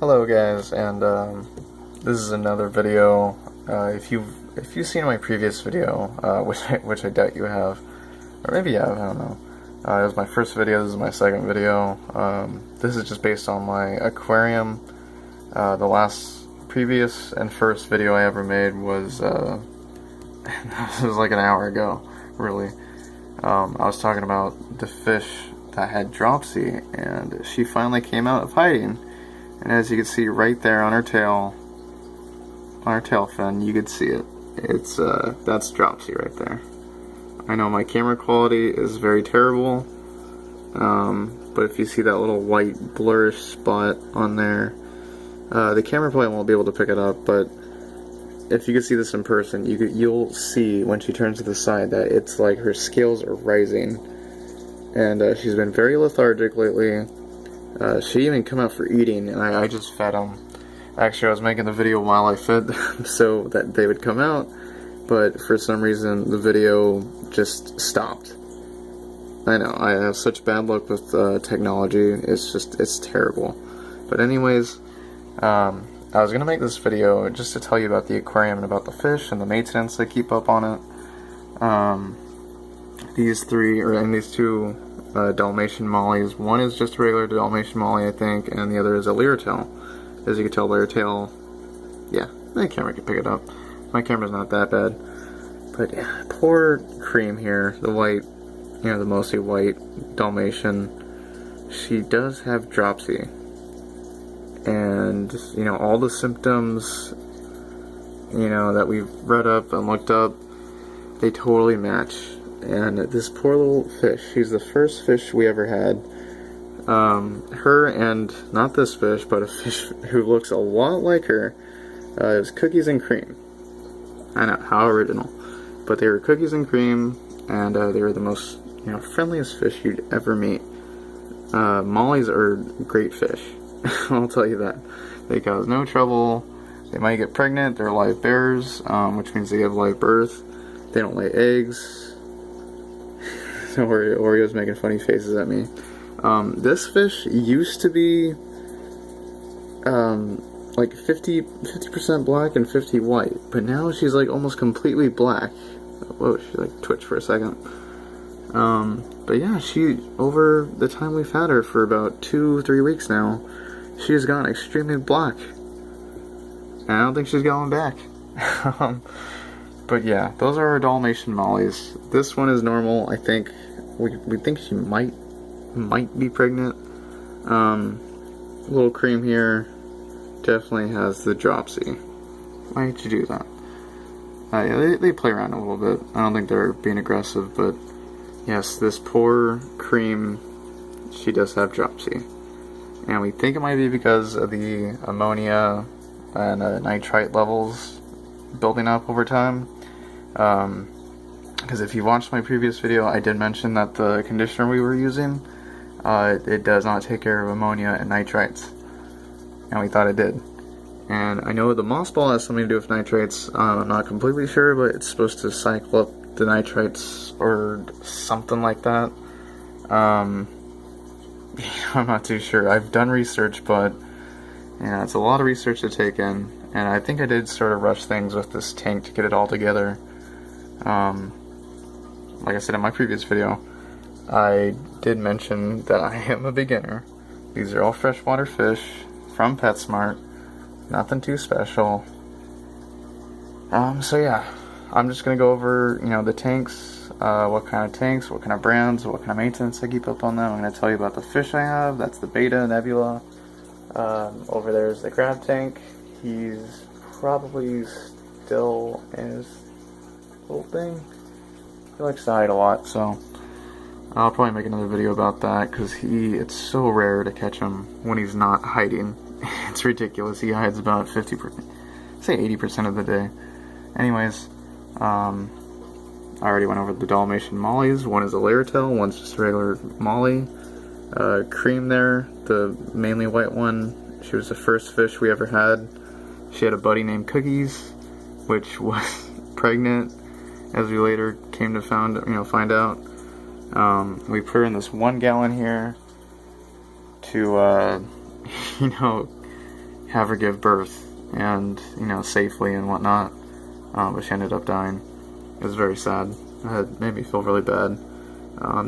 Hello guys, and this is another video. If you've seen my previous video, which I doubt you have, or maybe you have, I don't know. It was my first video. This is my second video. This is just based on my aquarium. The previous and first video I ever made was this was like an hour ago, really. I was talking about the fish that had dropsy, and she finally came out of hiding. And as you can see right there on her tail fin, you could see it. It's that's dropsy right there. I know my camera quality is very terrible, but if you see that little white blurrish spot on there, the camera probably won't be able to pick it up, but if you can see this in person, you'll see when she turns to the side that it's like her scales are rising, and she's been very lethargic lately. She even come out for eating, and I just fed them. Actually, I was making the video while I fed them so that they would come out, but for some reason the video just stopped. I know, I have such bad luck with technology, it's terrible. But anyways, I was going to make this video just to tell you about the aquarium and about the fish and the maintenance I keep up on it. These two Dalmatian mollies. One is just a regular Dalmatian molly, I think, and the other is a Leartail. As you can tell, Leartail, yeah, the camera can pick it up. My camera's not that bad. But yeah, poor Cream here, the white, the mostly white Dalmatian, she does have dropsy. And, all the symptoms, that we've read up and looked up, they totally match. And this poor little fish, she's the first fish we ever had. Her and, not this fish, but a fish who looks a lot like her, it was Cookies and Cream. I know, how original. But they were Cookies and Cream, and they were the most, friendliest fish you'd ever meet. Mollies are great fish, I'll tell you that. They cause no trouble, they might get pregnant, they're live bearers, which means they give live birth. They don't lay eggs. Oreo's making funny faces at me. This fish used to be like 50% black and 50 white, but now she's like almost completely black. Whoa, she like twitched for a second. But yeah, she, over the time we've had her for about 2-3 weeks now, she has gone extremely black. And I don't think she's going back. But yeah, those are our Dalmatian mollies. This one is normal. I think we think she might be pregnant. Little Cream here definitely has the dropsy. Why did you do that? Yeah, they play around a little bit. I don't think they're being aggressive, but yes, this poor Cream, she does have dropsy. And we think it might be because of the ammonia and nitrite levels building up over time. Because if you watched my previous video, I did mention that the conditioner we were using, it does not take care of ammonia and nitrites, and we thought it did. And I know the moss ball has something to do with nitrates. I'm not completely sure, but it's supposed to cycle up the nitrites or something like that. I'm not too sure. I've done research, but it's a lot of research to take in, and I think I did sort of rush things with this tank to get it all together. Like I said in my previous video, I did mention that I am a beginner. These are all freshwater fish from PetSmart. Nothing too special. So yeah, I'm just gonna go over, the tanks, what kind of tanks, what kind of brands, what kind of maintenance I keep up on them. I'm gonna tell you about the fish I have. That's the Beta Nebula. Over there is the crab tank. He's probably still in his little thing. He likes to hide a lot, so I'll probably make another video about that, because it's so rare to catch him when he's not hiding. It's ridiculous. He hides about 50%, say 80% of the day. Anyways, I already went over the Dalmatian mollies. One is a Leartail, one's just a regular molly. Cream there, the mainly white one, she was the first fish we ever had. She had a buddy named Cookies, which was pregnant, as we later came to find out. We put her in this 1 gallon here to have her give birth, and, you know, safely and whatnot, but she ended up dying. It was very sad. It made me feel really bad.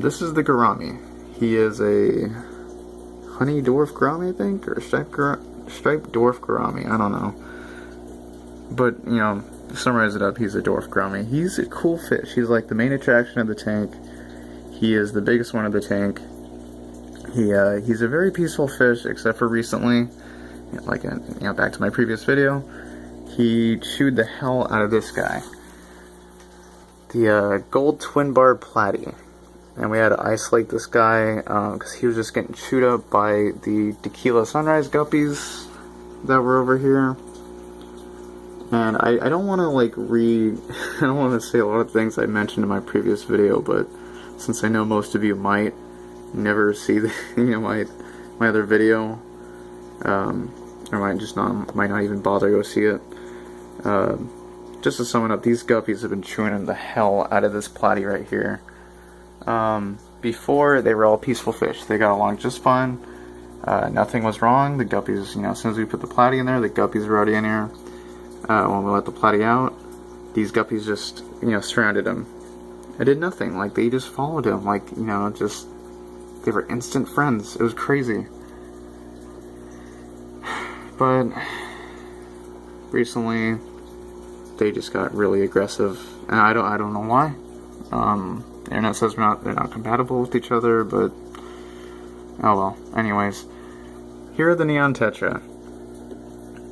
This is the gourami. He is a honey dwarf gourami, I think, or striped dwarf gourami, I don't know. But, you know, to summarize it up, he's a dwarf gourami. He's a cool fish. He's like the main attraction of the tank. He is the biggest one of the tank. He's a very peaceful fish, except for recently, like, you know, back to my previous video, he chewed the hell out of this guy. The gold twin-barred platy. And we had to isolate this guy, because he was just getting chewed up by the tequila sunrise guppies that were over here. And I don't want to, like, I don't want to say a lot of things I mentioned in my previous video, but since I know most of you might never see the, you know, my other video, or might not even bother to go see it. Just to sum it up, these guppies have been chewing the hell out of this platy right here. Before, they were all peaceful fish. They got along just fine. Nothing was wrong. The guppies, you know, as soon as we put the platy in there, the guppies were already in here. When we let the platy out, these guppies just, you know, surrounded him. It did nothing. Like, they just followed him. Like, you know, just, they were instant friends. It was crazy. But recently, they just got really aggressive, and I don't know why. The internet says they're not compatible with each other, but oh well. Anyways, here are the neon tetra.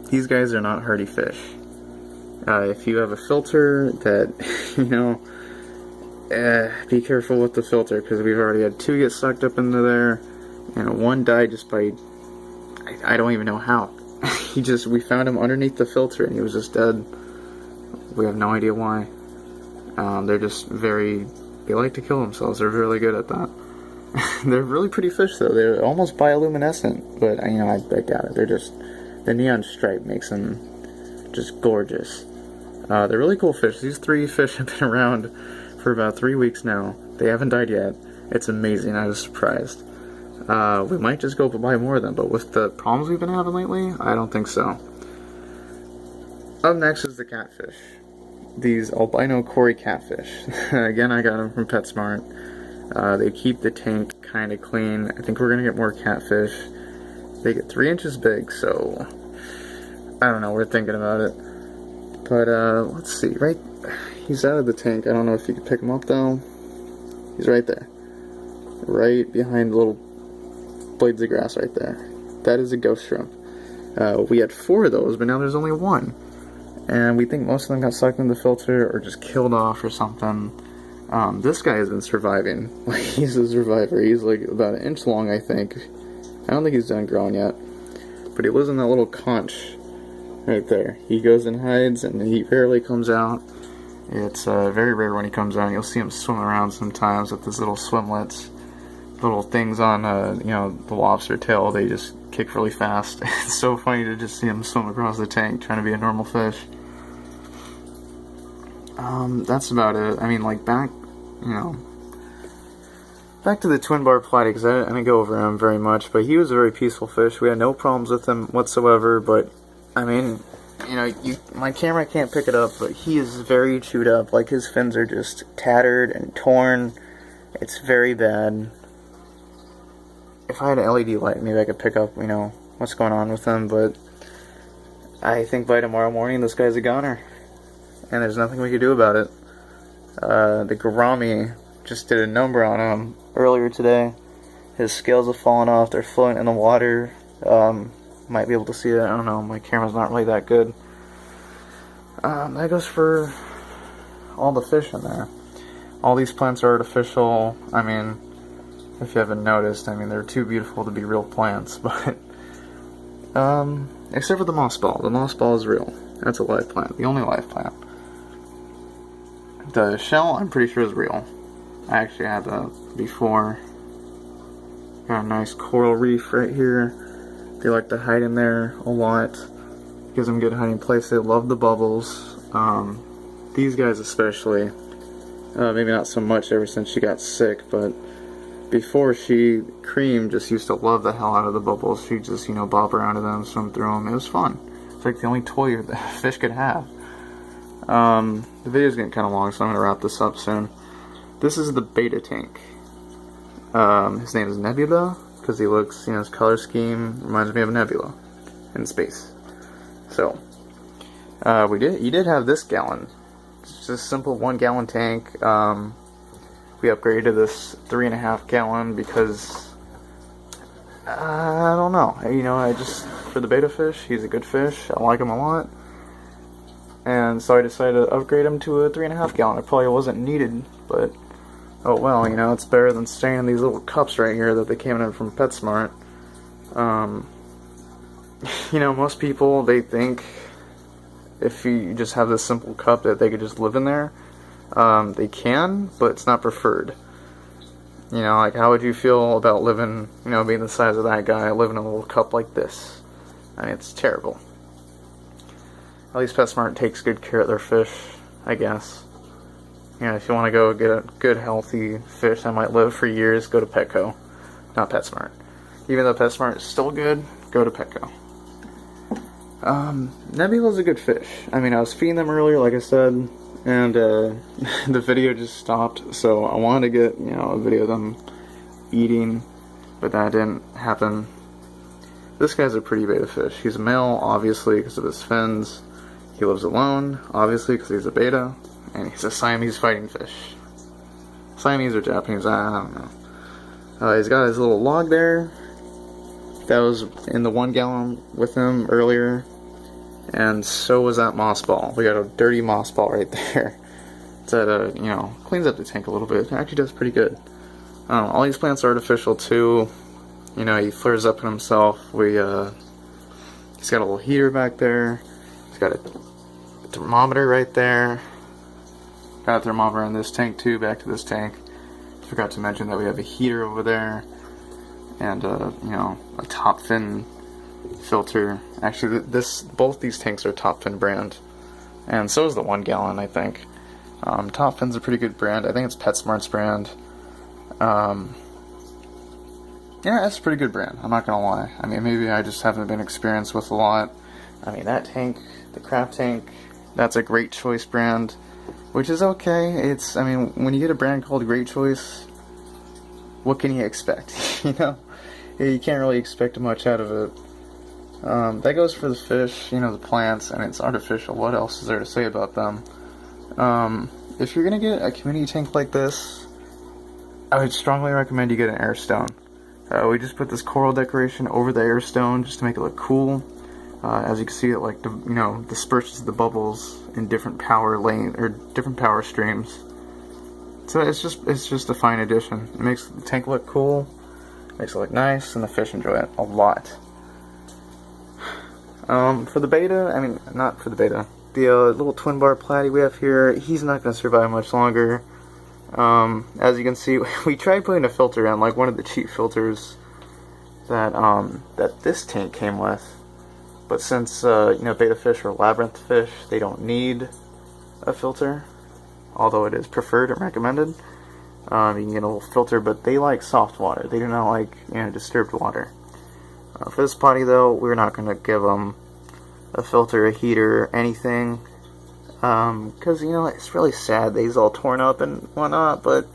These guys are not hardy fish. If you have a filter that, you know, be careful with the filter, because we've already had 2 get sucked up into there, and 1 died just by, I don't even know how. We found him underneath the filter and he was just dead. We have no idea why. They're just they like to kill themselves. They're really good at that. They're really pretty fish though. They're almost bioluminescent, but, you know, I doubt it. They're just, the neon stripe makes them just gorgeous. They're really cool fish. These 3 fish have been around for about 3 weeks now. They haven't died yet. It's amazing. I was surprised. We might just go buy more of them, but with the problems we've been having lately, I don't think so. Up next is the catfish. These albino Cory catfish. Again, I got them from PetSmart. They keep the tank kind of clean. I think we're going to get more catfish. They get 3 inches big, so I don't know, we're thinking about it. But, let's see, right, he's out of the tank. I don't know if you can pick him up, though. He's right there. Right behind the little blades of grass right there. That is a ghost shrimp. We had 4 of those, but now there's only 1. And we think most of them got sucked in the filter or just killed off or something. This guy has been surviving. Like, he's a survivor. He's like about 1 inch long, I think. I don't think he's done growing yet. But he lives in that little conch right there. He goes and hides, and he rarely comes out. It's very rare when he comes out. You'll see him swim around sometimes with his little swimlets. Little things on, you know, the lobster tail. They just kick really fast. It's so funny to just see him swim across the tank trying to be a normal fish. That's about it. I mean, like, back to the twin bar platy, because I didn't go over him very much, but he was a very peaceful fish. We had no problems with him whatsoever, but, I mean, you know, my camera can't pick it up, but he is very chewed up. Like, his fins are just tattered and torn. It's very bad. If I had an LED light, maybe I could pick up, you know, what's going on with him, but I think by tomorrow morning this guy's a goner, and there's nothing we can do about it. The gourami just did a number on him earlier today. His scales have fallen off, they're floating in the water. Might be able to see it, I don't know, my camera's not really that good. That goes for all the fish in there. All these plants are artificial. I mean, if you haven't noticed, I mean, they're too beautiful to be real plants, but, except for the moss ball. The moss ball is real. That's a live plant, the only live plant. The shell, I'm pretty sure, is real. I actually had that before. Got a nice coral reef right here. They like to hide in there a lot. Gives them a good hiding place. They love the bubbles. These guys especially. Maybe not so much ever since she got sick, but before Cream just used to love the hell out of the bubbles. She'd just, bob around in them, swim through them. It was fun. It's like the only toy the fish could have. The video's getting kind of long, so I'm going to wrap this up soon. This is the beta tank. His name is Nebula, because he looks, his color scheme reminds me of Nebula in space. So, he did have this gallon. It's just a simple 1 gallon tank. We upgraded this 3.5 gallon because, I don't know, for the beta fish, he's a good fish, I like him a lot. And so I decided to upgrade him to a 3.5 gallon. It probably wasn't needed, but oh well, it's better than staying in these little cups right here that they came in from PetSmart. Most people, they think if you just have this simple cup that they could just live in there. They can, but it's not preferred. Like, how would you feel about living, being the size of that guy, living in a little cup like this? I mean, it's terrible. At least PetSmart takes good care of their fish, I guess. If you want to go get a good, healthy fish that might live for years, go to Petco, not PetSmart. Even though PetSmart is still good, go to Petco. Nebula's a good fish. I mean, I was feeding them earlier, like I said, and the video just stopped, so I wanted to get, a video of them eating, but that didn't happen. This guy's a pretty beta fish. He's a male, obviously, because of his fins. He lives alone, obviously, because he's a beta, and he's a Siamese fighting fish. Siamese or Japanese, I don't know. He's got his little log there. That was in the 1 gallon with him earlier. And so was that moss ball. We got a dirty moss ball right there. That, cleans up the tank a little bit. It actually does pretty good. All these plants are artificial too. He flares up in himself. He's got a little heater back there. He's got a thermometer right there. Got a thermometer in this tank too, back to this tank. Forgot to mention that we have a heater over there. And, a top fin filter. Actually, both these tanks are Top Fin brand, and so is the 1 gallon, I think. Top Fin's a pretty good brand. I think it's PetSmart's brand. Yeah, it's a pretty good brand, I'm not gonna lie. I mean, maybe I just haven't been experienced with a lot. I mean, that tank, the craft tank, that's a Great Choice brand, which is okay. When you get a brand called Great Choice, what can you expect? You can't really expect much out of it. That goes for the fish, the plants, and it's artificial. What else is there to say about them? If you're gonna get a community tank like this, I would strongly recommend you get an air stone. We just put this coral decoration over the air stone just to make it look cool. As you can see, it disperses the bubbles in different power different power streams. So it's just a fine addition. It makes the tank look cool, makes it look nice, and the fish enjoy it a lot. For the beta, not for the beta, the little twin bar platy we have here, he's not going to survive much longer. As you can see, we tried putting a filter in, like one of the cheap filters that this tank came with. But since, beta fish are labyrinth fish, they don't need a filter, although it is preferred and recommended. You can get a little filter, but they like soft water. They do not like, disturbed water. For this potty, though, we're not going to give them a filter, a heater, anything. Because, it's really sad that he's all torn up and whatnot, but,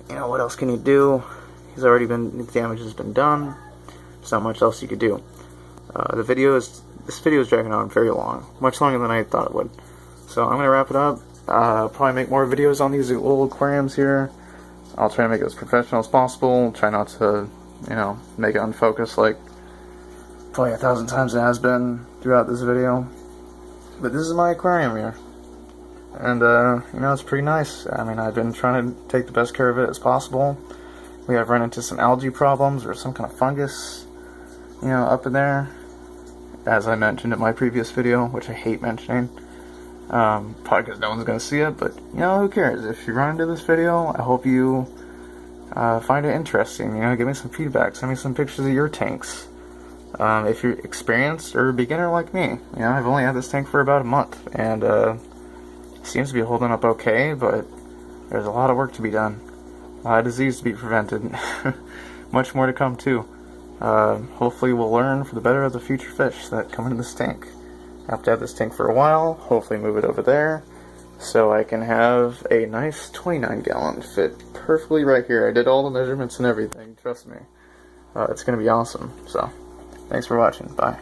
what else can you do? The damage has been done. There's not much else you could do. This video is dragging on very long. Much longer than I thought it would. So I'm going to wrap it up. Probably make more videos on these little aquariums here. I'll try to make it as professional as possible. Try not to, make it unfocused like probably 1,000 times it has been throughout this video. But this is my aquarium here. And, it's pretty nice. I've been trying to take the best care of it as possible. We have run into some algae problems or some kind of fungus, up in there. As I mentioned in my previous video, which I hate mentioning. Probably because no one's going to see it, but, who cares? If you run into this video, I hope you find it interesting. Give me some feedback. Send me some pictures of your tanks. If you're experienced or a beginner like me, I've only had this tank for about a month, and seems to be holding up okay, but there's a lot of work to be done. disease to be prevented. Much more to come too. Hopefully we'll learn for the better of the future fish that come into this tank. I have to have this tank for a while, hopefully move it over there, so I can have a nice 29 gallon fit perfectly right here. I did all the measurements and everything, trust me. It's going to be awesome. So, thanks for watching. Bye.